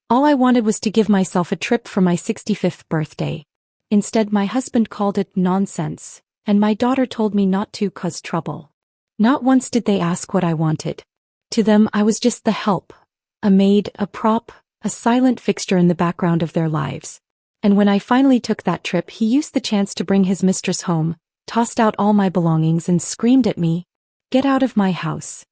All I wanted was to give myself a trip for my 65th birthday. Instead, my husband called it nonsense, and my daughter told me not to cause trouble. Not once did they ask what I wanted. To them, I was just the help. A maid, a prop, a silent fixture in the background of their lives. And when I finally took that trip, he used the chance to bring his mistress home, tossed out all my belongings and screamed at me, "Get out of my house."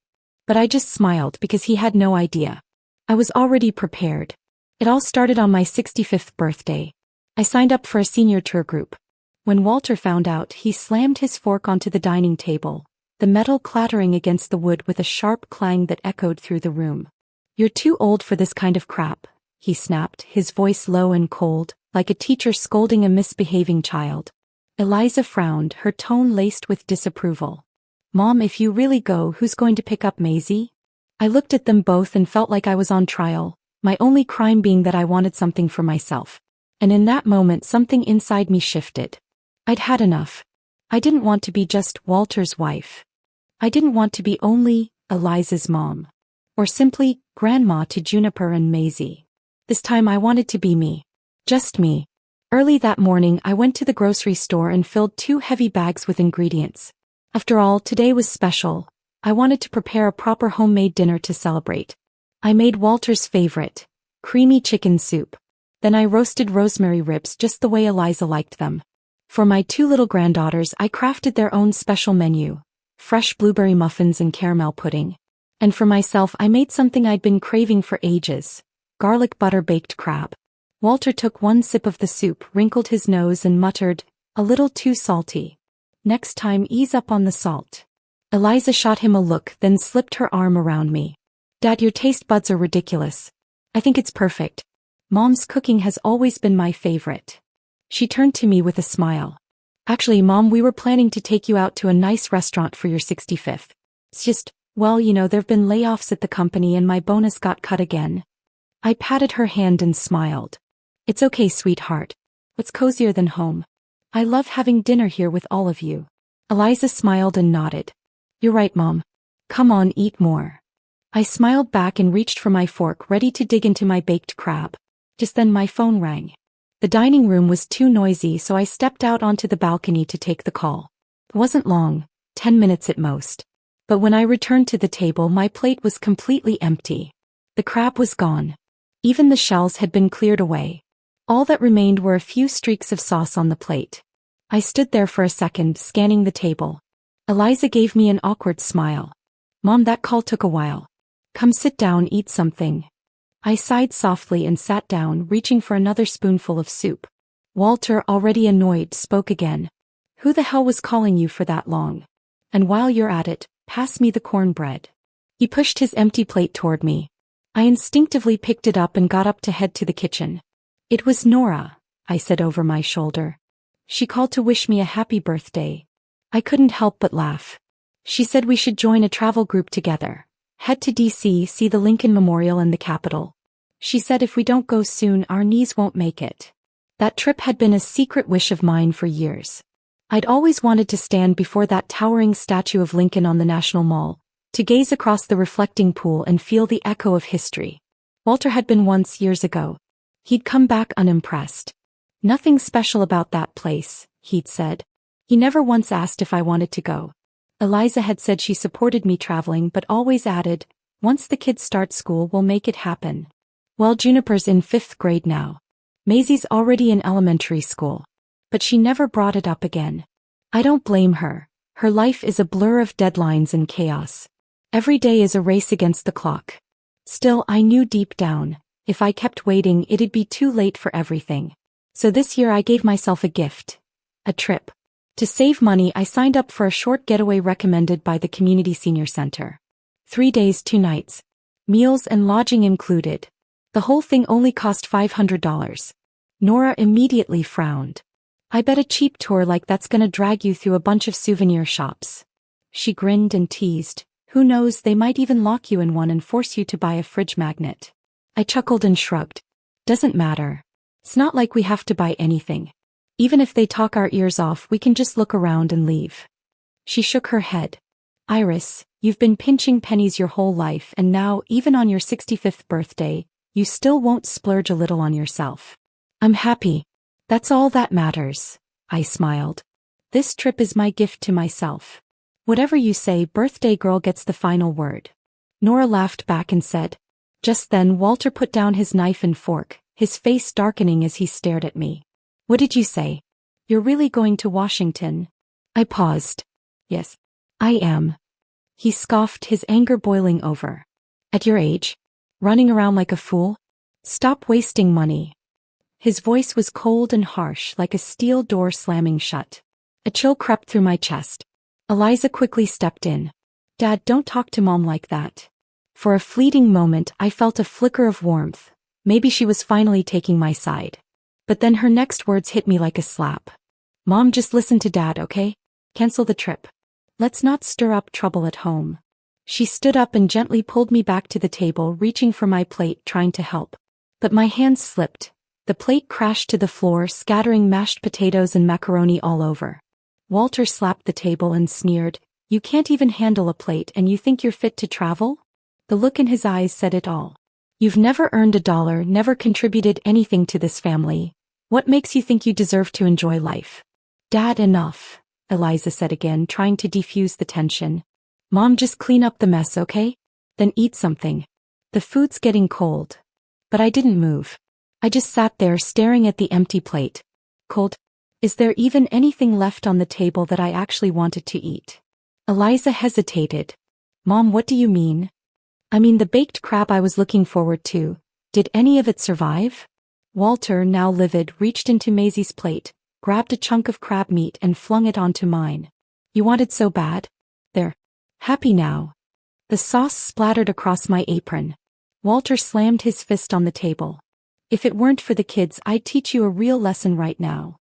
But I just smiled because he had no idea. I was already prepared. It all started on my 65th birthday. I signed up for a senior tour group. When Walter found out, he slammed his fork onto the dining table, the metal clattering against the wood with a sharp clang that echoed through the room. "You're too old for this kind of crap," he snapped, his voice low and cold, like a teacher scolding a misbehaving child. Eliza frowned, her tone laced with disapproval. "Mom, if you really go, who's going to pick up Maisie?" I looked at them both and felt like I was on trial, my only crime being that I wanted something for myself. And in that moment something inside me shifted. I'd had enough. I didn't want to be just Walter's wife. I didn't want to be only Eliza's mom. Or simply grandma to Juniper and Maisie. This time I wanted to be me. Just me. Early that morning I went to the grocery store and filled 2 heavy bags with ingredients. After all, today was special. I wanted to prepare a proper homemade dinner to celebrate. I made Walter's favorite, creamy chicken soup. Then I roasted rosemary ribs just the way Eliza liked them. For my 2 little granddaughters I crafted their own special menu, fresh blueberry muffins and caramel pudding. And for myself I made something I'd been craving for ages, garlic butter baked crab. Walter took 1 sip of the soup, wrinkled his nose and muttered, "A little too salty. Next time ease up on the salt." Eliza shot him a look, then slipped her arm around me. "Dad, your taste buds are ridiculous. I think it's perfect. Mom's cooking has always been my favorite." She turned to me with a smile. "Actually, Mom, we were planning to take you out to a nice restaurant for your 65th. It's just, well, there've been layoffs at the company and my bonus got cut again." I patted her hand and smiled. "It's okay, sweetheart. What's cozier than home? I love having dinner here with all of you." Eliza smiled and nodded. "You're right, Mom. Come on, eat more." I smiled back and reached for my fork, ready to dig into my baked crab. Just then my phone rang. The dining room was too noisy, so I stepped out onto the balcony to take the call. It wasn't long, 10 minutes at most. But when I returned to the table, my plate was completely empty. The crab was gone. Even the shells had been cleared away. All that remained were a few streaks of sauce on the plate. I stood there for a second, scanning the table. Eliza gave me an awkward smile. "Mom, that call took a while. Come sit down, eat something." I sighed softly and sat down, reaching for another spoonful of soup. Walter, already annoyed, spoke again. "Who the hell was calling you for that long? And while you're at it, pass me the cornbread." He pushed his empty plate toward me. I instinctively picked it up and got up to head to the kitchen. "It was Nora," I said over my shoulder. "She called to wish me a happy birthday." I couldn't help but laugh. "She said we should join a travel group together. Head to DC, see the Lincoln Memorial and the Capitol. She said if we don't go soon, our knees won't make it." That trip had been a secret wish of mine for years. I'd always wanted to stand before that towering statue of Lincoln on the National Mall, to gaze across the reflecting pool and feel the echo of history. Walter had been once, years ago. He'd come back unimpressed. "Nothing special about that place," he'd said. He never once asked if I wanted to go. Eliza had said she supported me traveling but always added, "Once the kids start school, we'll make it happen." Well, Juniper's in 5th grade now. Maisie's already in elementary school. But she never brought it up again. I don't blame her. Her life is a blur of deadlines and chaos. Every day is a race against the clock. Still, I knew deep down, if I kept waiting, it'd be too late for everything. So this year I gave myself a gift. A trip. To save money, I signed up for a short getaway recommended by the Community Senior Center. 3 days, 2 nights. Meals and lodging included. The whole thing only cost $500. Nora immediately frowned. "I bet a cheap tour like that's gonna drag you through a bunch of souvenir shops." She grinned and teased. "Who knows, they might even lock you in one and force you to buy a fridge magnet." I chuckled and shrugged. "Doesn't matter. It's not like we have to buy anything. Even if they talk our ears off, we can just look around and leave." She shook her head. "Iris, you've been pinching pennies your whole life, and now, even on your 65th birthday, You still won't splurge a little on yourself. I'm happy. That's all that matters, I smiled. This trip is my gift to myself. Whatever you say, birthday girl gets the final word. Nora laughed back and said. Just then Walter put down his knife and fork, his face darkening as he stared at me. What did you say? You're really going to Washington? I paused. Yes, I am. He scoffed, his anger boiling over. At your age? Running around like a fool? Stop wasting money. His voice was cold and harsh, like a steel door slamming shut. A chill crept through my chest. Eliza quickly stepped in. Dad, don't talk to Mom like that. For a fleeting moment I felt a flicker of warmth. Maybe she was finally taking my side. But then her next words hit me like a slap. Mom, just listen to Dad, okay? Cancel the trip. Let's not stir up trouble at home. She stood up and gently pulled me back to the table, reaching for my plate, trying to help. But my hands slipped. The plate crashed to the floor, scattering mashed potatoes and macaroni all over. Walter slapped the table and sneered, You can't even handle a plate and you think you're fit to travel? The look in his eyes said it all. You've never earned $1, never contributed anything to this family. What makes you think you deserve to enjoy life? Dad, enough, Eliza said again, trying to defuse the tension. Mom, just clean up the mess, okay? Then eat something. The food's getting cold. But I didn't move. I just sat there staring at the empty plate. Cold? Is there even anything left on the table that I actually wanted to eat? Eliza hesitated. Mom, what do you mean? I mean the baked crab I was looking forward to. Did any of it survive? Walter, now livid, reached into Maisie's plate, grabbed a chunk of crab meat and flung it onto mine. You wanted so bad? There. Happy now. The sauce splattered across my apron. Walter slammed his fist on the table. If it weren't for the kids, I'd teach you a real lesson right now.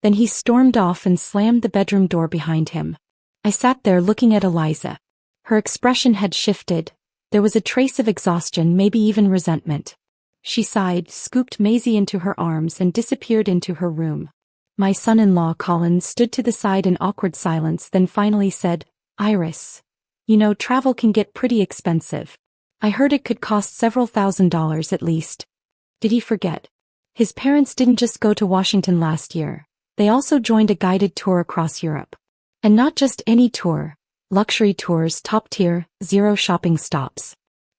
Then he stormed off and slammed the bedroom door behind him. I sat there looking at Eliza. Her expression had shifted. There was a trace of exhaustion, maybe even resentment. She sighed, scooped Maisie into her arms and disappeared into her room. My son-in-law Colin stood to the side in awkward silence, then finally said, Iris. You know, travel can get pretty expensive. I heard it could cost several $1,000s at least. Did he forget? His parents didn't just go to Washington last year. They also joined a guided tour across Europe. And not just any tour. Luxury tours, top tier, 0 shopping stops.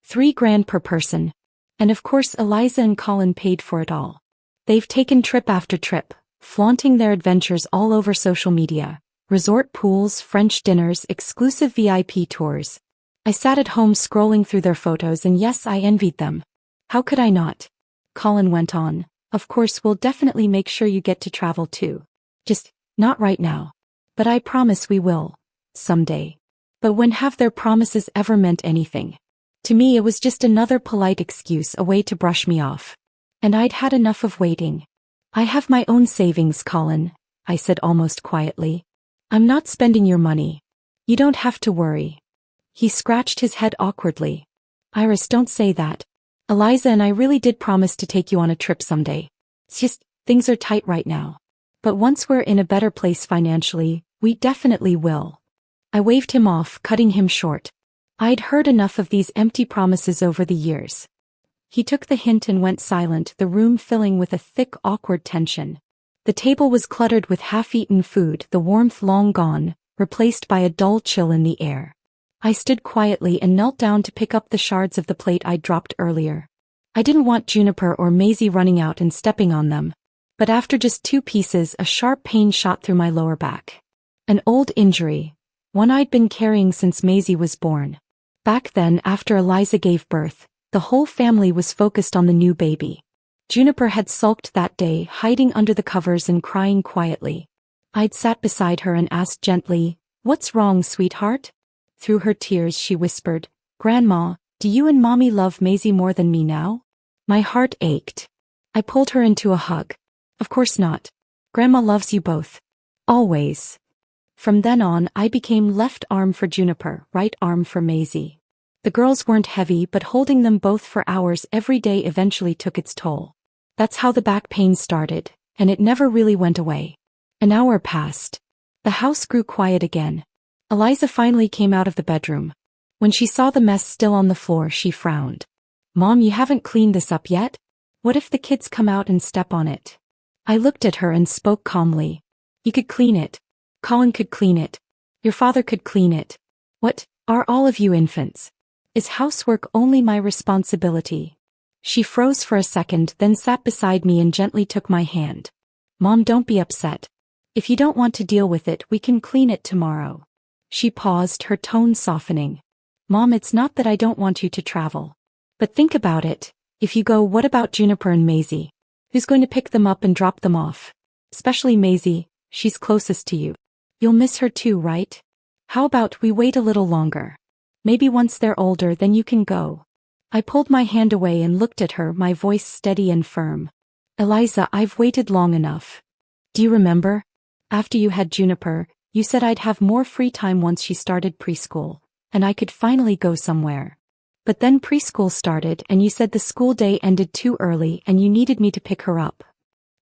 $3,000 per person. And of course Eliza and Colin paid for it all. They've taken trip after trip, flaunting their adventures all over social media. Resort pools, French dinners, exclusive VIP tours. I sat at home scrolling through their photos and yes, I envied them. How could I not? Colin went on. Of course, we'll definitely make sure you get to travel too. Just, not right now. But I promise we will. Someday. But when have their promises ever meant anything? To me it was just another polite excuse, a way to brush me off. And I'd had enough of waiting. I have my own savings, Colin, I said almost quietly. I'm not spending your money. You don't have to worry. He scratched his head awkwardly. Iris, don't say that. Eliza and I really did promise to take you on a trip someday. It's just, things are tight right now. But once we're in a better place financially, we definitely will. I waved him off, cutting him short. I'd heard enough of these empty promises over the years. He took the hint and went silent, the room filling with a thick, awkward tension. The table was cluttered with half-eaten food, the warmth long gone, replaced by a dull chill in the air. I stood quietly and knelt down to pick up the shards of the plate I'd dropped earlier. I didn't want Juniper or Maisie running out and stepping on them. But after just 2 pieces, a sharp pain shot through my lower back. An old injury. One I'd been carrying since Maisie was born. Back then, after Eliza gave birth, the whole family was focused on the new baby. Juniper had sulked that day, hiding under the covers and crying quietly. I'd sat beside her and asked gently, "What's wrong, sweetheart?" Through her tears she whispered, "Grandma, do you and Mommy love Maisie more than me now?" My heart ached. I pulled her into a hug. "Of course not. Grandma loves you both. Always." From then on, I became left arm for Juniper, right arm for Maisie. The girls weren't heavy, but holding them both for hours every day eventually took its toll. That's how the back pain started, and it never really went away. An hour passed. The house grew quiet again. Eliza finally came out of the bedroom. When she saw the mess still on the floor, she frowned. Mom, you haven't cleaned this up yet? What if the kids come out and step on it? I looked at her and spoke calmly. You could clean it. Colin could clean it. Your father could clean it. What, are all of you infants? Is housework only my responsibility? She froze for a second, then sat beside me and gently took my hand. Mom, don't be upset. If you don't want to deal with it, we can clean it tomorrow. She paused, her tone softening. Mom, it's not that I don't want you to travel. But think about it. If you go, what about Juniper and Maisie? Who's going to pick them up and drop them off? Especially Maisie, she's closest to you. You'll miss her too, right? How about we wait a little longer? Maybe once they're older, then you can go. I pulled my hand away and looked at her, my voice steady and firm. Eliza, I've waited long enough. Do you remember? After you had Juniper, you said I'd have more free time once she started preschool, and I could finally go somewhere. But then preschool started and you said the school day ended too early and you needed me to pick her up.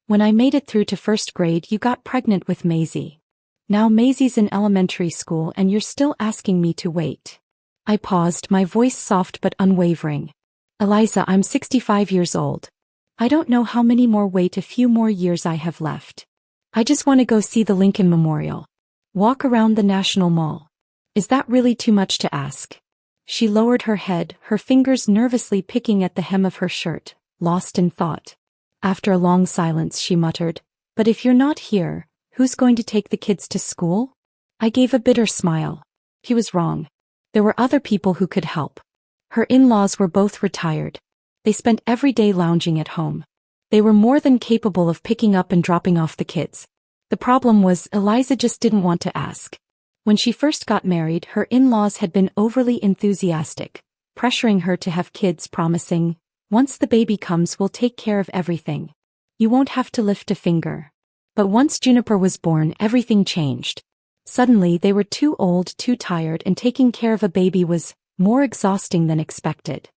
When I made it through to first grade, you got pregnant with Maisie. Now Maisie's in elementary school and you're still asking me to wait. I paused, my voice soft but unwavering. Eliza, I'm 65 years old. I don't know how many more a few more years I have left. I just want to go see the Lincoln Memorial. Walk around the National Mall. Is that really too much to ask? She lowered her head, her fingers nervously picking at the hem of her shirt, lost in thought. After a long silence, she muttered, But if you're not here, who's going to take the kids to school? I gave a bitter smile. He was wrong. There were other people who could help. Her in-laws were both retired. They spent every day lounging at home. They were more than capable of picking up and dropping off the kids. The problem was Eliza just didn't want to ask. When she first got married, her in-laws had been overly enthusiastic, pressuring her to have kids, promising, once the baby comes, we'll take care of everything. You won't have to lift a finger. But once Juniper was born, everything changed. Suddenly they were too old, too tired, and taking care of a baby was more exhausting than expected.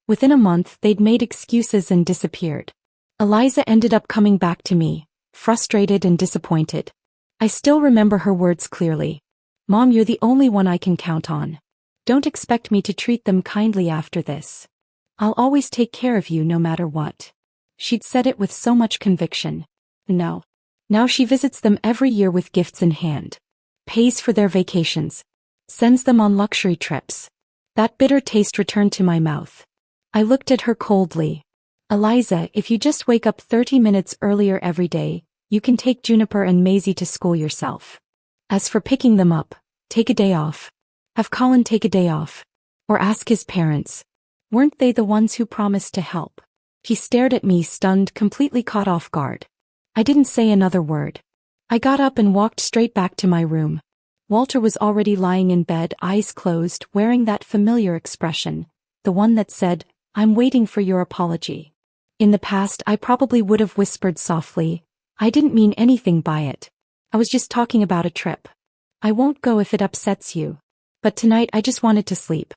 Within a month, they'd made excuses and disappeared. Eliza ended up coming back to me, frustrated and disappointed. I still remember her words clearly. Mom, you're the only one I can count on. Don't expect me to treat them kindly after this. I'll always take care of you no matter what. She'd said it with so much conviction. No. Now she visits them every year with gifts in hand. Pays for their vacations. Sends them on luxury trips. That bitter taste returned to my mouth. I looked at her coldly. Eliza, if you just wake up 30 minutes earlier every day, you can take Juniper and Maisie to school yourself. As for picking them up, take a day off. Have Colin take a day off. Or ask his parents. Weren't they the ones who promised to help? He stared at me, stunned, completely caught off guard. I didn't say another word. I got up and walked straight back to my room. Walter was already lying in bed, eyes closed, wearing that familiar expression, the one that said, I'm waiting for your apology. In the past, I probably would have whispered softly, I didn't mean anything by it. I was just talking about a trip. I won't go if it upsets you. But tonight I just wanted to sleep.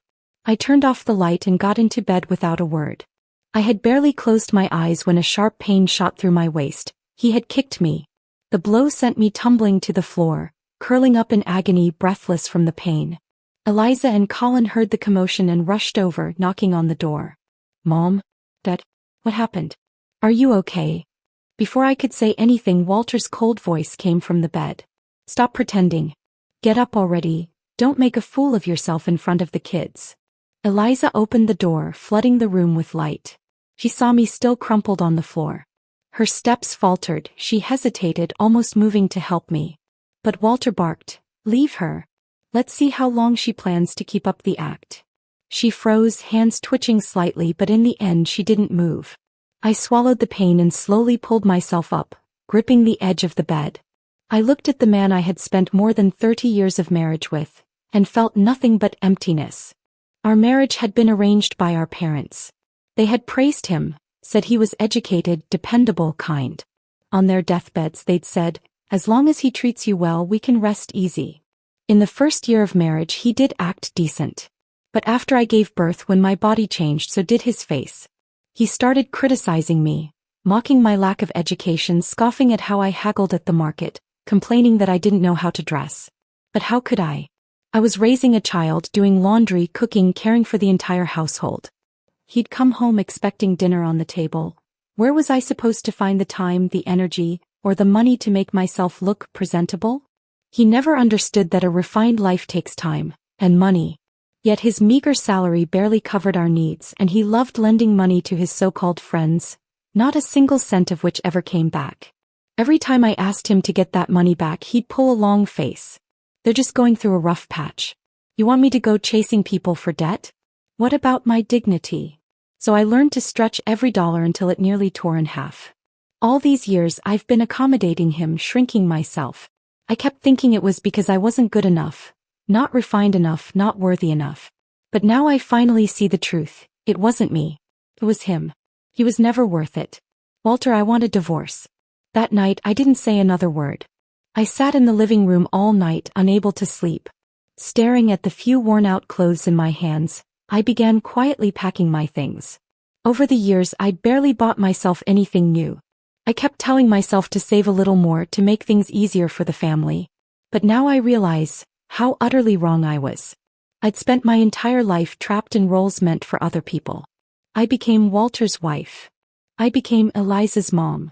I turned off the light and got into bed without a word. I had barely closed my eyes when a sharp pain shot through my waist. He had kicked me. The blow sent me tumbling to the floor, curling up in agony, breathless from the pain. Eliza and Colin heard the commotion and rushed over, knocking on the door. Mom? Dad? What happened? Are you okay? Before I could say anything, Walter's cold voice came from the bed. Stop pretending. Get up already. Don't make a fool of yourself in front of the kids. Eliza opened the door, flooding the room with light. She saw me still crumpled on the floor. Her steps faltered, she hesitated, almost moving to help me. But Walter barked, Leave her. Let's see how long she plans to keep up the act. She froze, hands twitching slightly, but in the end she didn't move. I swallowed the pain and slowly pulled myself up, gripping the edge of the bed. I looked at the man I had spent more than 30 years of marriage with, and felt nothing but emptiness. Our marriage had been arranged by our parents. They had praised him, said he was educated, dependable, kind. On their deathbeds they'd said, as long as he treats you well, we can rest easy. In the first year of marriage he did act decent. But after I gave birth, when my body changed, so did his face. He started criticizing me, mocking my lack of education, scoffing at how I haggled at the market, complaining that I didn't know how to dress. But how could I? I was raising a child, doing laundry, cooking, caring for the entire household. He'd come home expecting dinner on the table. Where was I supposed to find the time, the energy, or the money to make myself look presentable? He never understood that a refined life takes time and money. Yet his meager salary barely covered our needs, and he loved lending money to his so-called friends, not a single cent of which ever came back. Every time I asked him to get that money back, he'd pull a long face. They're just going through a rough patch. You want me to go chasing people for debt? What about my dignity? So I learned to stretch every dollar until it nearly tore in half. All these years I've been accommodating him, shrinking myself. I kept thinking it was because I wasn't good enough, not refined enough, not worthy enough. But now I finally see the truth. It wasn't me. It was him. He was never worth it. Walter, I want a divorce. That night I didn't say another word. I sat in the living room all night, unable to sleep. Staring at the few worn-out clothes in my hands, I began quietly packing my things. Over the years I'd barely bought myself anything new. I kept telling myself to save a little more to make things easier for the family. But now I realize how utterly wrong I was. I'd spent my entire life trapped in roles meant for other people. I became Walter's wife. I became Eliza's mom.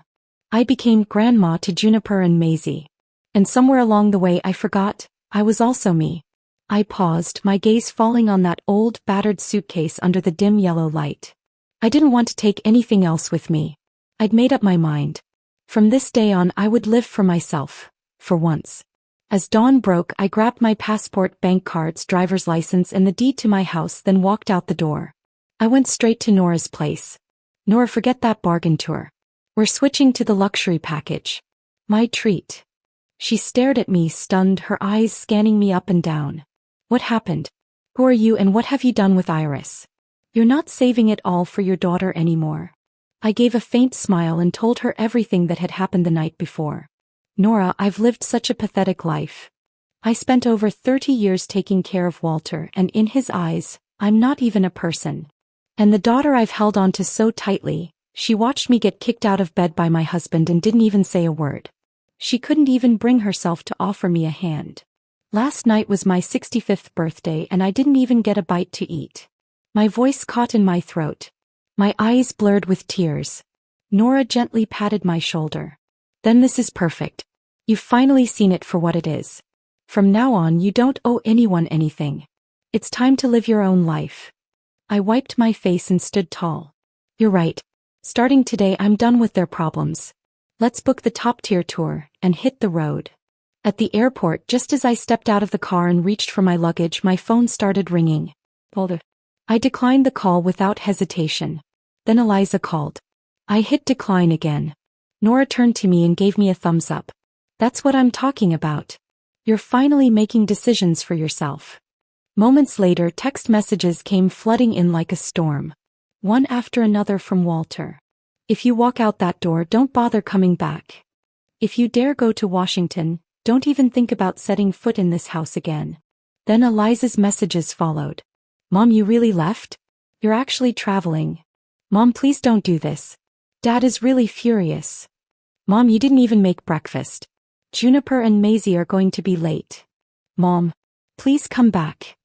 I became grandma to Juniper and Maisie. And somewhere along the way I forgot I was also me. I paused, my gaze falling on that old, battered suitcase under the dim yellow light. I didn't want to take anything else with me. I'd made up my mind. From this day on I would live for myself, for once. As dawn broke, I grabbed my passport, bank cards, driver's license and the deed to my house, then walked out the door. I went straight to Nora's place. Nora, forget that bargain tour. We're switching to the luxury package. My treat. She stared at me, stunned, her eyes scanning me up and down. What happened? Who are you and what have you done with Iris? You're not saving it all for your daughter anymore. I gave a faint smile and told her everything that had happened the night before. Nora, I've lived such a pathetic life. I spent over 30 years taking care of Walter, and in his eyes, I'm not even a person. And the daughter I've held on to so tightly, she watched me get kicked out of bed by my husband and didn't even say a word. She couldn't even bring herself to offer me a hand. Last night was my 65th birthday and I didn't even get a bite to eat. My voice caught in my throat. My eyes blurred with tears. Nora gently patted my shoulder. Then this is perfect. You've finally seen it for what it is. From now on you don't owe anyone anything. It's time to live your own life. I wiped my face and stood tall. You're right. Starting today I'm done with their problems. Let's book the top-tier tour and hit the road. At the airport, just as I stepped out of the car and reached for my luggage, my phone started ringing. I declined the call without hesitation. Then Eliza called. I hit decline again. Nora turned to me and gave me a thumbs up. That's what I'm talking about. You're finally making decisions for yourself. Moments later, text messages came flooding in like a storm. One after another from Walter. If you walk out that door, don't bother coming back. If you dare go to Washington, don't even think about setting foot in this house again. Then Eliza's messages followed. Mom, you really left? You're actually traveling. Mom, please don't do this. Dad is really furious. Mom, you didn't even make breakfast. Juniper and Maisie are going to be late. Mom, please come back.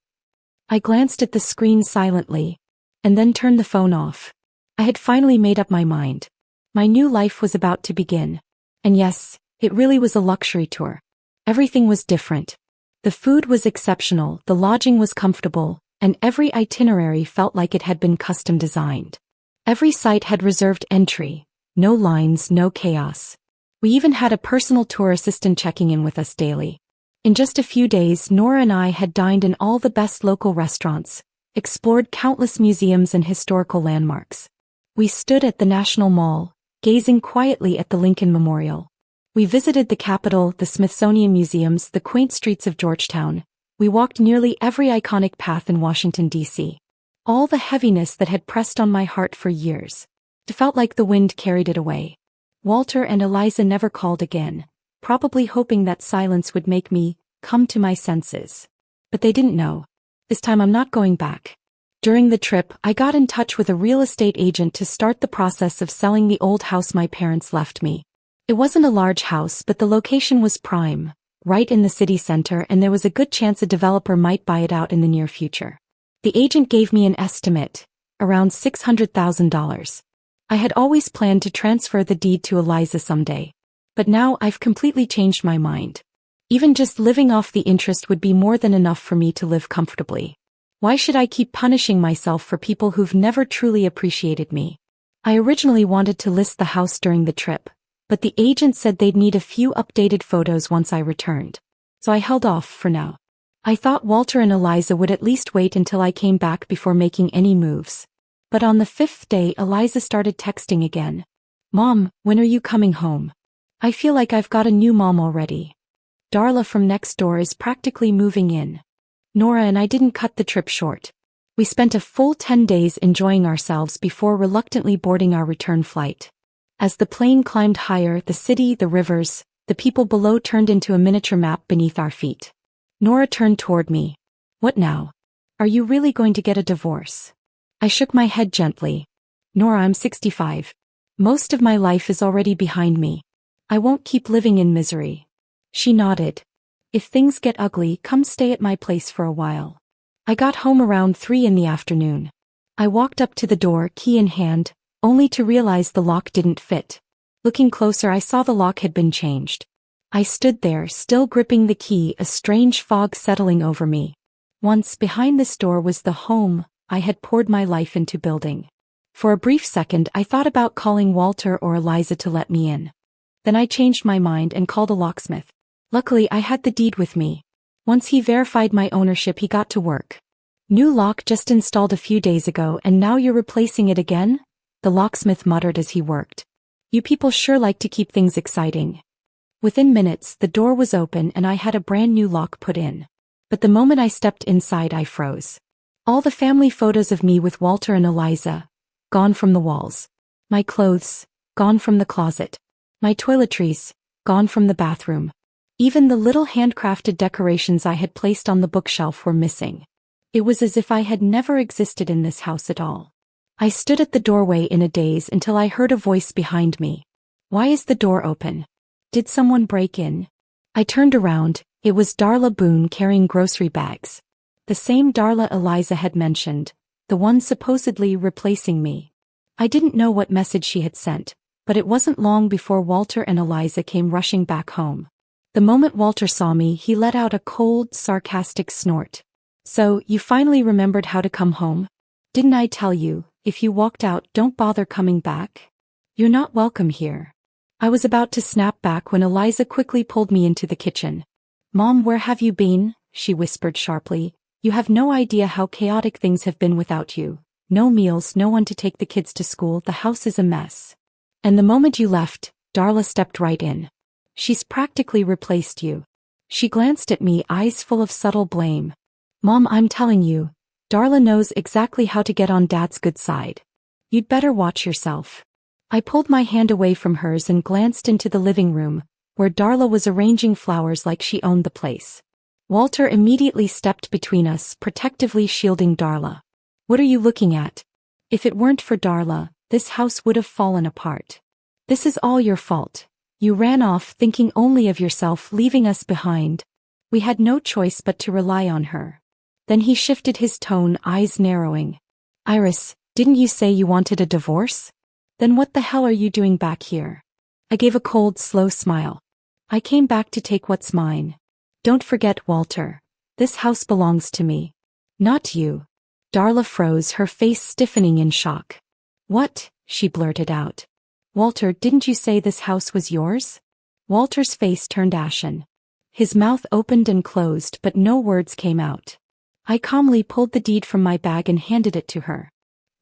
I glanced at the screen silently, and then turned the phone off. I had finally made up my mind. My new life was about to begin. And yes, it really was a luxury tour. Everything was different. The food was exceptional, the lodging was comfortable, and every itinerary felt like it had been custom designed. Every site had reserved entry. No lines, no chaos. We even had a personal tour assistant checking in with us daily. In just a few days, Nora and I had dined in all the best local restaurants, explored countless museums and historical landmarks. We stood at the National Mall, gazing quietly at the Lincoln Memorial. We visited the Capitol, the Smithsonian Museums, the quaint streets of Georgetown. We walked nearly every iconic path in Washington, D.C. All the heaviness that had pressed on my heart for years. It felt like the wind carried it away. Walter and Eliza never called again, probably hoping that silence would make me come to my senses. But they didn't know. This time I'm not going back. During the trip, I got in touch with a real estate agent to start the process of selling the old house my parents left me. It wasn't a large house, but the location was prime, right in the city center, and there was a good chance a developer might buy it out in the near future. The agent gave me an estimate, around $600,000. I had always planned to transfer the deed to Eliza someday. But now I've completely changed my mind. Even just living off the interest would be more than enough for me to live comfortably. Why should I keep punishing myself for people who've never truly appreciated me? I originally wanted to list the house during the trip, but the agent said they'd need a few updated photos once I returned. So I held off for now. I thought Walter and Eliza would at least wait until I came back before making any moves. But on the 5th day, Eliza started texting again. "Mom, when are you coming home? I feel like I've got a new mom already. Darla from next door is practically moving in." Nora and I didn't cut the trip short. We spent a full 10 days enjoying ourselves before reluctantly boarding our return flight. As the plane climbed higher, the city, the rivers, the people below turned into a miniature map beneath our feet. Nora turned toward me. "What now? Are you really going to get a divorce?" I shook my head gently. "Nora, I'm 65. Most of my life is already behind me. I won't keep living in misery." She nodded. "If things get ugly, come stay at my place for a while." I got home around 3 in the afternoon. I walked up to the door, key in hand, only to realize the lock didn't fit. Looking closer, I saw the lock had been changed. I stood there, still gripping the key, a strange fog settling over me. Once behind this door was the home I had poured my life into building. For a brief second, I thought about calling Walter or Eliza to let me in. Then I changed my mind and called a locksmith. Luckily, I had the deed with me. Once he verified my ownership, he got to work. "New lock just installed a few days ago, and now you're replacing it again?" the locksmith muttered as he worked. "You people sure like to keep things exciting." Within minutes, the door was open and I had a brand new lock put in. But the moment I stepped inside, I froze. All the family photos of me with Walter and Eliza, gone from the walls. My clothes, gone from the closet. My toiletries, gone from the bathroom. Even the little handcrafted decorations I had placed on the bookshelf were missing. It was as if I had never existed in this house at all. I stood at the doorway in a daze until I heard a voice behind me. "Why is the door open? Did someone break in?" I turned around. It was Darla Boone carrying grocery bags. The same Darla Eliza had mentioned, the one supposedly replacing me. I didn't know what message she had sent, but it wasn't long before Walter and Eliza came rushing back home. The moment Walter saw me, he let out a cold, sarcastic snort. "So, you finally remembered how to come home? Didn't I tell you, if you walked out, don't bother coming back? You're not welcome here." I was about to snap back when Eliza quickly pulled me into the kitchen. "Mom, where have you been?" she whispered sharply. "You have no idea how chaotic things have been without you. No meals, no one to take the kids to school, the house is a mess. And the moment you left, Darla stepped right in. She's practically replaced you." She glanced at me, eyes full of subtle blame. "Mom, I'm telling you, Darla knows exactly how to get on Dad's good side. You'd better watch yourself." I pulled my hand away from hers and glanced into the living room, where Darla was arranging flowers like she owned the place. Walter immediately stepped between us, protectively shielding Darla. "What are you looking at? If it weren't for Darla, this house would have fallen apart. This is all your fault. You ran off thinking only of yourself, leaving us behind. We had no choice but to rely on her." Then he shifted his tone, eyes narrowing. "Iris, didn't you say you wanted a divorce? Then what the hell are you doing back here?" I gave a cold, slow smile. "I came back to take what's mine. Don't forget, Walter. This house belongs to me. Not you." Darla froze, her face stiffening in shock. "What?" she blurted out. "Walter, didn't you say this house was yours?" Walter's face turned ashen. His mouth opened and closed, but no words came out. I calmly pulled the deed from my bag and handed it to her.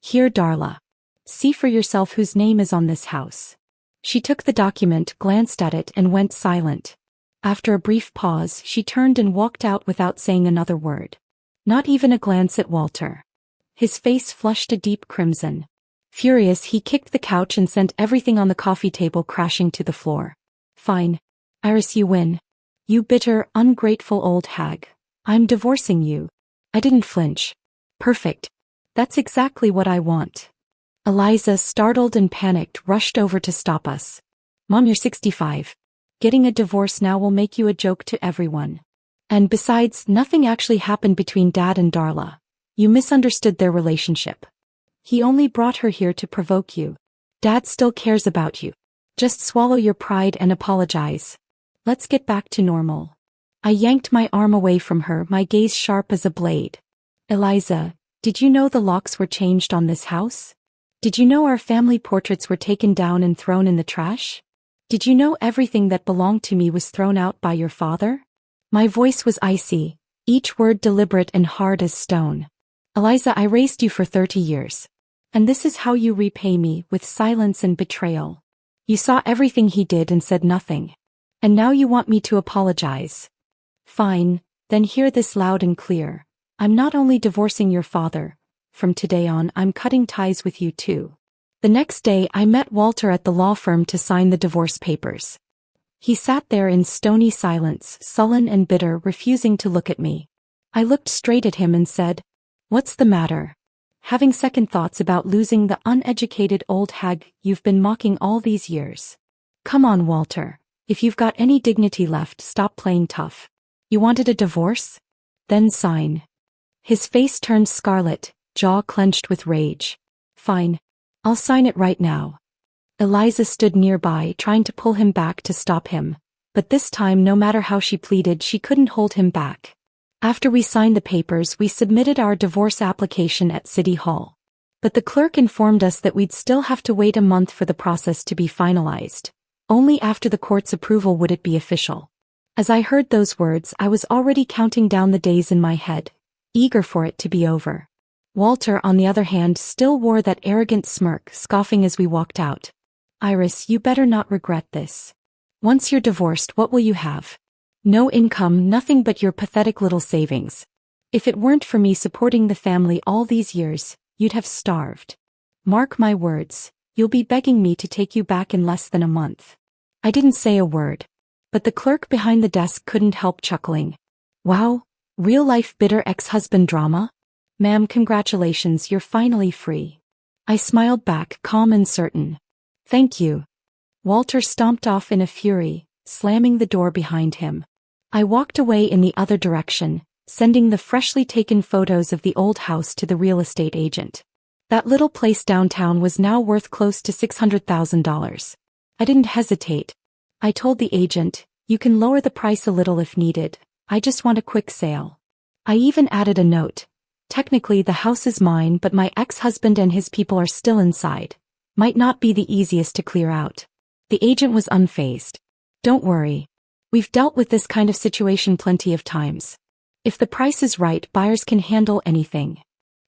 "Here, Darla. See for yourself whose name is on this house." She took the document, glanced at it, and went silent. After a brief pause, she turned and walked out without saying another word. Not even a glance at Walter. His face flushed a deep crimson. Furious, he kicked the couch and sent everything on the coffee table crashing to the floor. "Fine. Iris, you win. You bitter, ungrateful old hag. I'm divorcing you." I didn't flinch. "Perfect. That's exactly what I want." Eliza, startled and panicked, rushed over to stop us. "Mom, you're 65. Getting a divorce now will make you a joke to everyone. And besides, nothing actually happened between Dad and Darla. You misunderstood their relationship." He only brought her here to provoke you. Dad still cares about you. Just swallow your pride and apologize. Let's get back to normal. I yanked my arm away from her, my gaze sharp as a blade. Eliza, did you know the locks were changed on this house? Did you know our family portraits were taken down and thrown in the trash? Did you know everything that belonged to me was thrown out by your father? My voice was icy, each word deliberate and hard as stone. Eliza, I raised you for 30 years. And this is how you repay me, with silence and betrayal. You saw everything he did and said nothing. And now you want me to apologize. Fine, then hear this loud and clear. I'm not only divorcing your father. From today on, I'm cutting ties with you too. The next day, I met Walter at the law firm to sign the divorce papers. He sat there in stony silence, sullen and bitter, refusing to look at me. I looked straight at him and said, "What's the matter?" Having second thoughts about losing the uneducated old hag you've been mocking all these years. Come on, Walter. If you've got any dignity left, stop playing tough. You wanted a divorce? Then sign. His face turned scarlet, jaw clenched with rage. Fine. I'll sign it right now. Eliza stood nearby, trying to pull him back to stop him. But this time, no matter how she pleaded, she couldn't hold him back. After we signed the papers, we submitted our divorce application at City Hall. But the clerk informed us that we'd still have to wait a month for the process to be finalized. Only after the court's approval would it be official. As I heard those words, I was already counting down the days in my head, eager for it to be over. Walter, on the other hand, still wore that arrogant smirk, scoffing as we walked out. Iris, you better not regret this. Once you're divorced, what will you have? No income, nothing but your pathetic little savings. If it weren't for me supporting the family all these years, you'd have starved. Mark my words, you'll be begging me to take you back in less than a month. I didn't say a word. But the clerk behind the desk couldn't help chuckling. Wow, real-life bitter ex-husband drama? Ma'am, congratulations, you're finally free. I smiled back, calm and certain. Thank you. Walter stomped off in a fury, slamming the door behind him. I walked away in the other direction, sending the freshly taken photos of the old house to the real estate agent. That little place downtown was now worth close to $600,000. I didn't hesitate. I told the agent, you can lower the price a little if needed, I just want a quick sale. I even added a note. Technically the house is mine, but my ex-husband and his people are still inside. Might not be the easiest to clear out. The agent was unfazed. Don't worry. We've dealt with this kind of situation plenty of times. If the price is right, buyers can handle anything.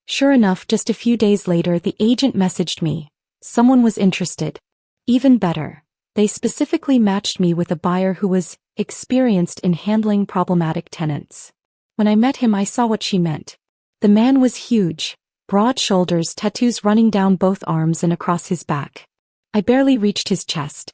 Sure enough, just a few days later the agent messaged me. Someone was interested. Even better. They specifically matched me with a buyer who was experienced in handling problematic tenants. When I met him, I saw what she meant. The man was huge, broad shoulders, tattoos running down both arms and across his back. I barely reached his chest.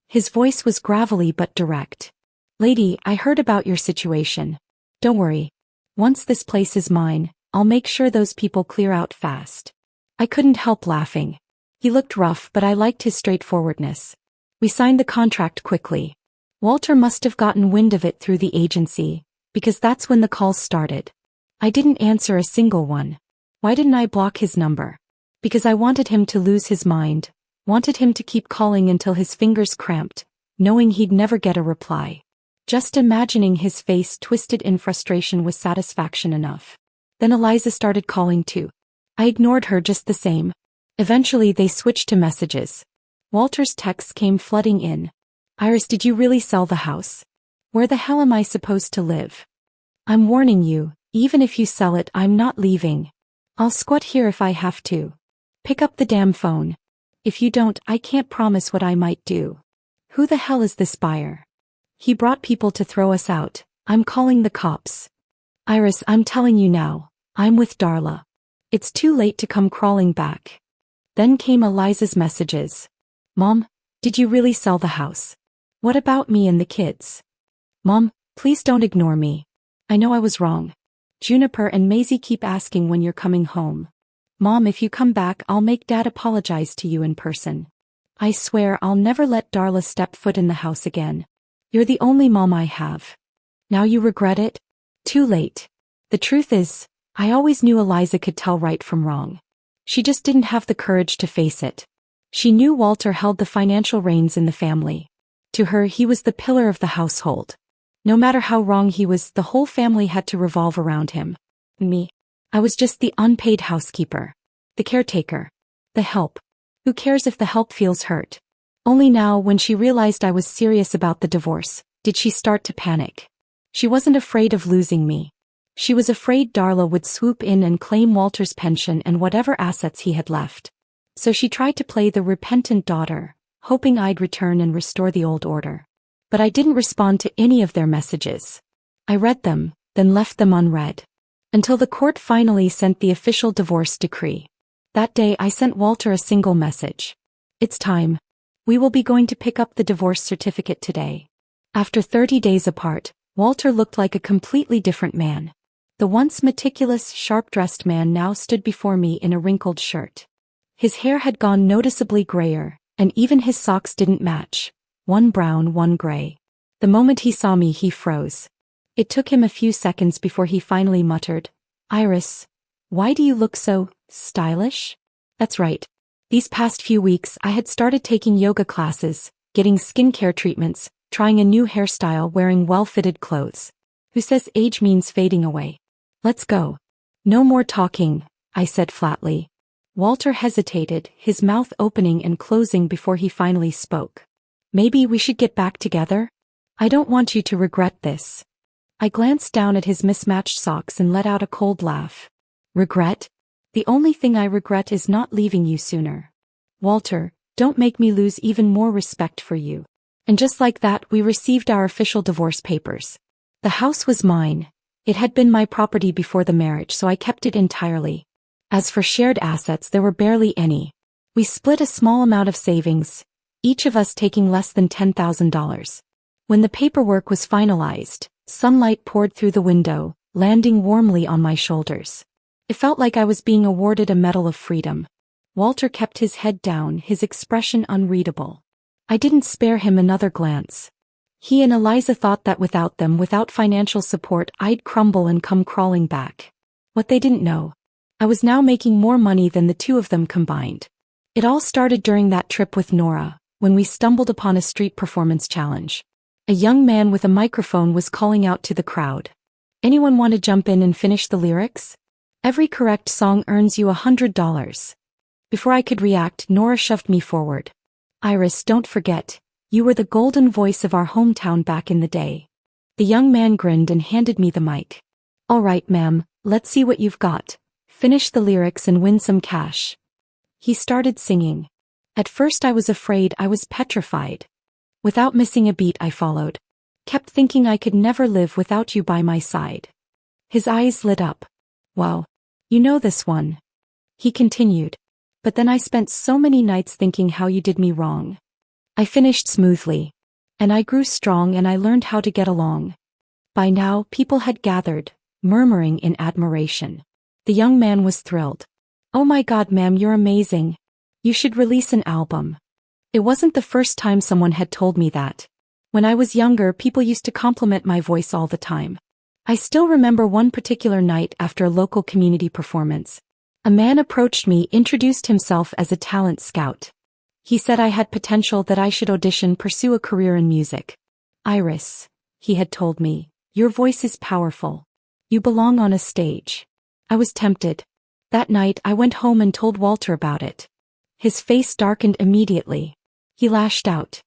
His voice was gravelly but direct. Lady, I heard about your situation. Don't worry. Once this place is mine, I'll make sure those people clear out fast. I couldn't help laughing. He looked rough, but I liked his straightforwardness. We signed the contract quickly. Walter must have gotten wind of it through the agency, because that's when the calls started. I didn't answer a single one. Why didn't I block his number? Because I wanted him to lose his mind, wanted him to keep calling until his fingers cramped, knowing he'd never get a reply. Just imagining his face twisted in frustration was satisfaction enough. Then Eliza started calling too. I ignored her just the same. Eventually they switched to messages. Walter's texts came flooding in. Iris, did you really sell the house? Where the hell am I supposed to live? I'm warning you, even if you sell it, I'm not leaving. I'll squat here if I have to. Pick up the damn phone. If you don't, I can't promise what I might do. Who the hell is this buyer? He brought people to throw us out. I'm calling the cops. Iris, I'm telling you now, I'm with Darla. It's too late to come crawling back. Then came Eliza's messages. Mom, did you really sell the house? What about me and the kids? Mom, please don't ignore me. I know I was wrong. Juniper and Maisie keep asking when you're coming home. Mom, if you come back, I'll make Dad apologize to you in person. I swear I'll never let Darla step foot in the house again. You're the only mom I have. Now you regret it? Too late. The truth is, I always knew Eliza could tell right from wrong. She just didn't have the courage to face it. She knew Walter held the financial reins in the family. To her, he was the pillar of the household. No matter how wrong he was, the whole family had to revolve around him. Me. I was just the unpaid housekeeper. The caretaker. The help. Who cares if the help feels hurt? Only now, when she realized I was serious about the divorce, did she start to panic. She wasn't afraid of losing me. She was afraid Darla would swoop in and claim Walter's pension and whatever assets he had left. So she tried to play the repentant daughter, hoping I'd return and restore the old order. But I didn't respond to any of their messages. I read them, then left them unread. Until the court finally sent the official divorce decree. That day I sent Walter a single message. It's time. We will be going to pick up the divorce certificate today. After 30 days apart, Walter looked like a completely different man. The once meticulous, sharp-dressed man now stood before me in a wrinkled shirt. His hair had gone noticeably grayer, and even his socks didn't match. One brown, one gray. The moment he saw me, he froze. It took him a few seconds before he finally muttered, "Iris, why do you look so stylish?" That's right. These past few weeks I had started taking yoga classes, getting skincare treatments, trying a new hairstyle, wearing well-fitted clothes. Who says age means fading away? Let's go. No more talking, I said flatly. Walter hesitated, his mouth opening and closing before he finally spoke. Maybe we should get back together? I don't want you to regret this. I glanced down at his mismatched socks and let out a cold laugh. Regret? The only thing I regret is not leaving you sooner. Walter, don't make me lose even more respect for you. And just like that, we received our official divorce papers. The house was mine. It had been my property before the marriage, so I kept it entirely. As for shared assets, there were barely any. We split a small amount of savings, each of us taking less than $10,000. When the paperwork was finalized, sunlight poured through the window, landing warmly on my shoulders. It felt like I was being awarded a medal of freedom. Walter kept his head down, his expression unreadable. I didn't spare him another glance. He and Eliza thought that without them, without financial support, I'd crumble and come crawling back. What they didn't know, I was now making more money than the two of them combined. It all started during that trip with Nora, when we stumbled upon a street performance challenge. A young man with a microphone was calling out to the crowd. Anyone want to jump in and finish the lyrics? Every correct song earns you $100. Before I could react, Nora shoved me forward. Iris, don't forget, you were the golden voice of our hometown back in the day. The young man grinned and handed me the mic. All right, ma'am, let's see what you've got. Finish the lyrics and win some cash. He started singing. At first I was afraid, I was petrified. Without missing a beat I followed. Kept thinking I could never live without you by my side. His eyes lit up. Wow. You know this one. He continued. But then I spent so many nights thinking how you did me wrong. I finished smoothly. And I grew strong and I learned how to get along. By now, people had gathered, murmuring in admiration. The young man was thrilled. Oh my God, ma'am, you're amazing. You should release an album. It wasn't the first time someone had told me that. When I was younger, people used to compliment my voice all the time. I still remember one particular night after a local community performance. A man approached me, introduced himself as a talent scout. He said I had potential, that I should audition, pursue a career in music. Iris, he had told me, your voice is powerful. You belong on a stage. I was tempted. That night I went home and told Walter about it. His face darkened immediately. He lashed out.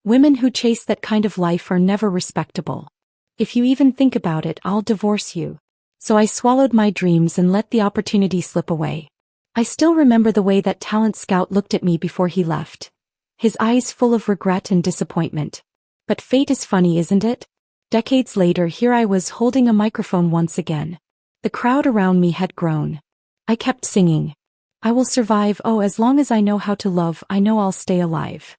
Women who chase that kind of life are never respectable. If you even think about it, I'll divorce you. So I swallowed my dreams and let the opportunity slip away. I still remember the way that talent scout looked at me before he left. His eyes full of regret and disappointment. But fate is funny, isn't it? Decades later, here I was holding a microphone once again. The crowd around me had grown. I kept singing. I will survive, oh, as long as I know how to love, I know I'll stay alive.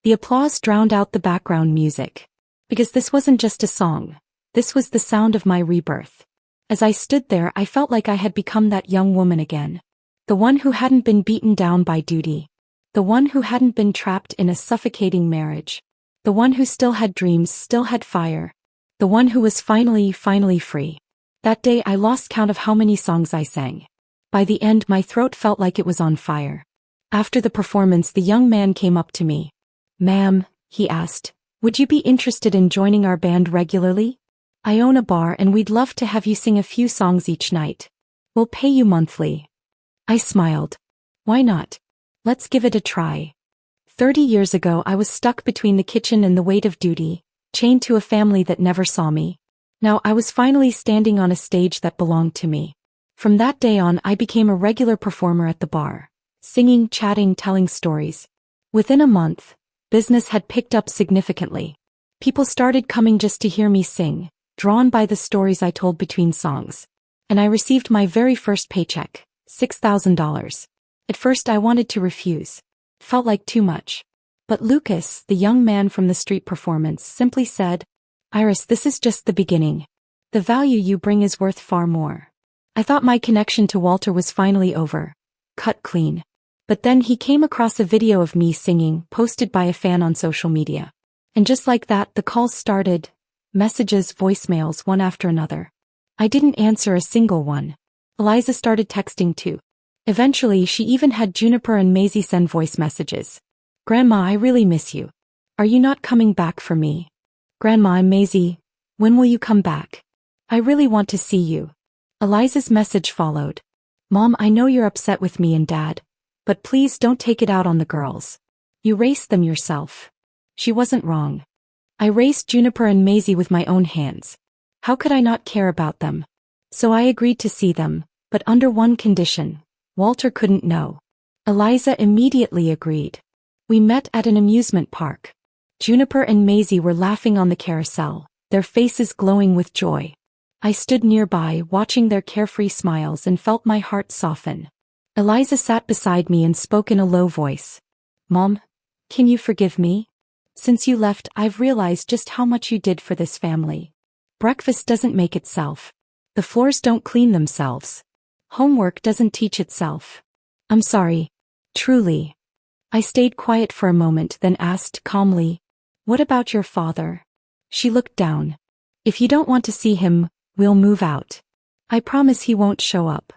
The applause drowned out the background music. Because this wasn't just a song. This was the sound of my rebirth. As I stood there, I felt like I had become that young woman again. The one who hadn't been beaten down by duty. The one who hadn't been trapped in a suffocating marriage. The one who still had dreams, still had fire. The one who was finally free. That day I lost count of how many songs I sang. By the end, my throat felt like it was on fire. After the performance, the young man came up to me. "Ma'am," he asked, "would you be interested in joining our band regularly? I own a bar and we'd love to have you sing a few songs each night. We'll pay you monthly." I smiled. Why not? Let's give it a try. 30 years ago, I was stuck between the kitchen and the weight of duty, chained to a family that never saw me. Now I was finally standing on a stage that belonged to me. From that day on, I became a regular performer at the bar, singing, chatting, telling stories. Within a month, business had picked up significantly. People started coming just to hear me sing, drawn by the stories I told between songs. And I received my very first paycheck, $6,000. At first I wanted to refuse. It felt like too much. But Lucas, the young man from the street performance, simply said, "Iris, this is just the beginning. The value you bring is worth far more." I thought my connection to Walter was finally over. Cut clean. But then he came across a video of me singing, posted by a fan on social media. And just like that, the calls started. Messages, voicemails, one after another. I didn't answer a single one. Eliza started texting too. Eventually, she even had Juniper and Maisie send voice messages. "Grandma, I really miss you. Are you not coming back for me? Grandma, I'm Maisie. When will you come back? I really want to see you." Eliza's message followed. "Mom, I know you're upset with me and Dad, but please don't take it out on the girls. You raised them yourself." She wasn't wrong. I raised Juniper and Maisie with my own hands. How could I not care about them? So I agreed to see them, but under one condition. Walter couldn't know. Eliza immediately agreed. We met at an amusement park. Juniper and Maisie were laughing on the carousel, their faces glowing with joy. I stood nearby, watching their carefree smiles, and felt my heart soften. Eliza sat beside me and spoke in a low voice. "Mom, can you forgive me? Since you left, I've realized just how much you did for this family. Breakfast doesn't make itself. The floors don't clean themselves. Homework doesn't teach itself. I'm sorry. Truly." I stayed quiet for a moment, then asked calmly, "What about your father?" She looked down. "If you don't want to see him, we'll move out. I promise he won't show up."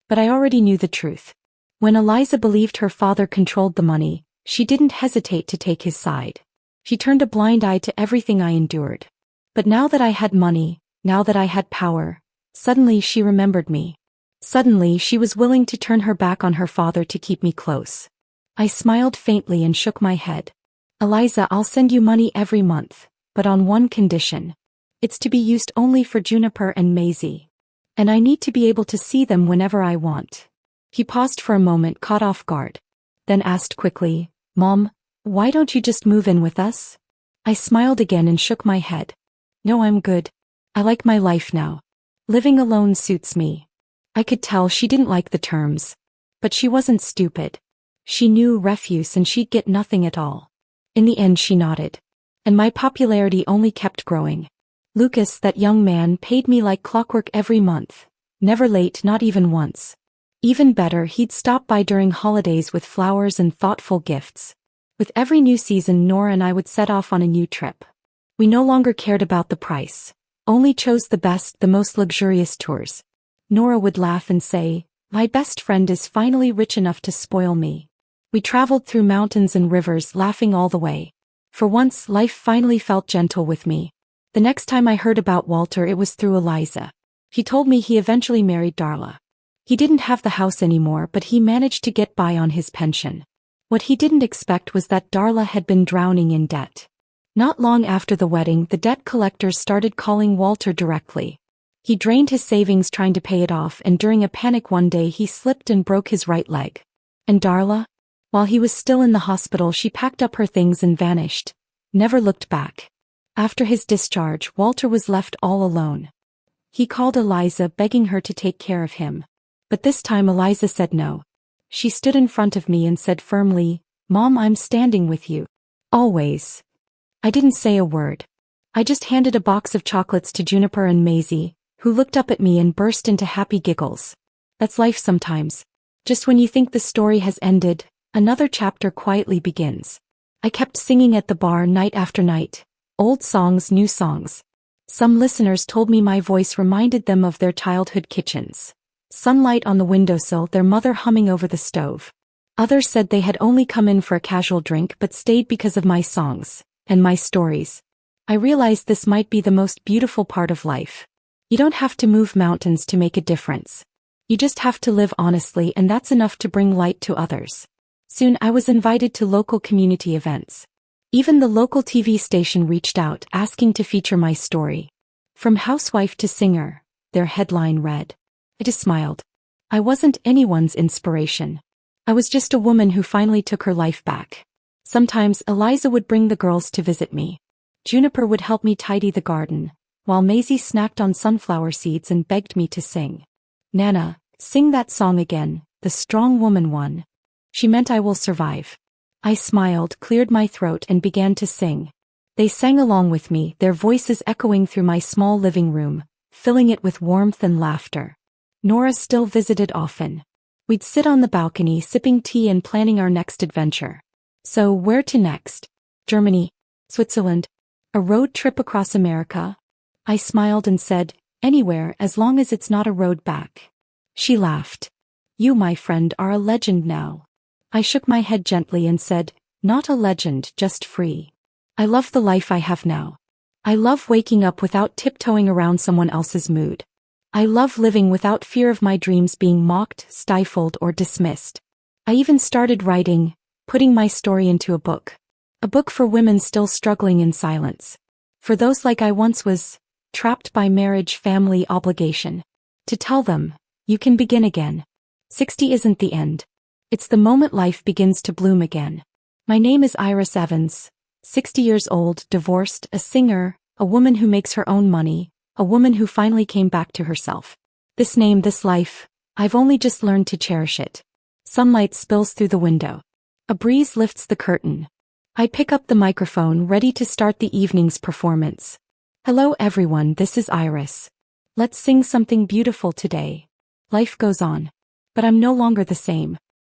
But I already knew the truth. When Eliza believed her father controlled the money, she didn't hesitate to take his side. She turned a blind eye to everything I endured. But now that I had money, now that I had power, suddenly she remembered me. Suddenly she was willing to turn her back on her father to keep me close. I smiled faintly and shook my head. "Eliza, I'll send you money every month, but on one condition. It's to be used only for Juniper and Maisie. And I need to be able to see them whenever I want." He paused for a moment, caught off guard. Then asked quickly, "Mom, why don't you just move in with us?" I smiled again and shook my head. "No, I'm good. I like my life now. Living alone suits me." I could tell she didn't like the terms. But she wasn't stupid. She knew refuse and she'd get nothing at all. In the end, she nodded. And my popularity only kept growing. Lucas, that young man, paid me like clockwork every month. Never late, not even once. Even better, he'd stop by during holidays with flowers and thoughtful gifts. With every new season, Nora and I would set off on a new trip. We no longer cared about the price. Only chose the best, the most luxurious tours. Nora would laugh and say, "My best friend is finally rich enough to spoil me." We traveled through mountains and rivers, laughing all the way. For once, life finally felt gentle with me. The next time I heard about Walter, it was through Eliza. He told me he eventually married Darla. He didn't have the house anymore, but he managed to get by on his pension. What he didn't expect was that Darla had been drowning in debt. Not long after the wedding, the debt collectors started calling Walter directly. He drained his savings trying to pay it off, and during a panic one day he slipped and broke his right leg. And Darla? While he was still in the hospital, she packed up her things and vanished. Never looked back. After his discharge, Walter was left all alone. He called Eliza, begging her to take care of him. But this time Eliza said no. She stood in front of me and said firmly, "Mom, I'm standing with you. Always." I didn't say a word. I just handed a box of chocolates to Juniper and Maisie, who looked up at me and burst into happy giggles. That's life sometimes. Just when you think the story has ended, another chapter quietly begins. I kept singing at the bar night after night. Old songs, new songs. Some listeners told me my voice reminded them of their childhood kitchens. Sunlight on the windowsill, their mother humming over the stove. Others said they had only come in for a casual drink but stayed because of my songs and my stories. I realized this might be the most beautiful part of life. You don't have to move mountains to make a difference. You just have to live honestly, and that's enough to bring light to others. Soon I was invited to local community events. Even the local TV station reached out asking to feature my story. From housewife to singer, their headline read. I just smiled. I wasn't anyone's inspiration. I was just a woman who finally took her life back. Sometimes Eliza would bring the girls to visit me. Juniper would help me tidy the garden, while Maisie snacked on sunflower seeds and begged me to sing. Nana, sing that song again, the strong woman one. She meant I will survive. I smiled, cleared my throat and began to sing. They sang along with me, their voices echoing through my small living room, filling it with warmth and laughter. Nora still visited often. We'd sit on the balcony sipping tea and planning our next adventure. So where to next? Germany? Switzerland? A road trip across America? I smiled and said, anywhere as long as it's not a road back. She laughed. You, my friend, are a legend now. I shook my head gently and said, not a legend, just free. I love the life I have now. I love waking up without tiptoeing around someone else's mood. I love living without fear of my dreams being mocked, stifled, or dismissed. I even started writing, putting my story into a book. A book for women still struggling in silence. For those like I once was, trapped by marriage, family, obligation. To tell them, you can begin again. 60 isn't the end. It's the moment life begins to bloom again. My name is Iris Evans, 60 years old, divorced, a singer, a woman who makes her own money, a woman who finally came back to herself. This name, this life, I've only just learned to cherish it. Sunlight spills through the window. A breeze lifts the curtain. I pick up the microphone, ready to start the evening's performance. Hello everyone, this is Iris. Let's sing something beautiful today. Life goes on. But I'm no longer the same.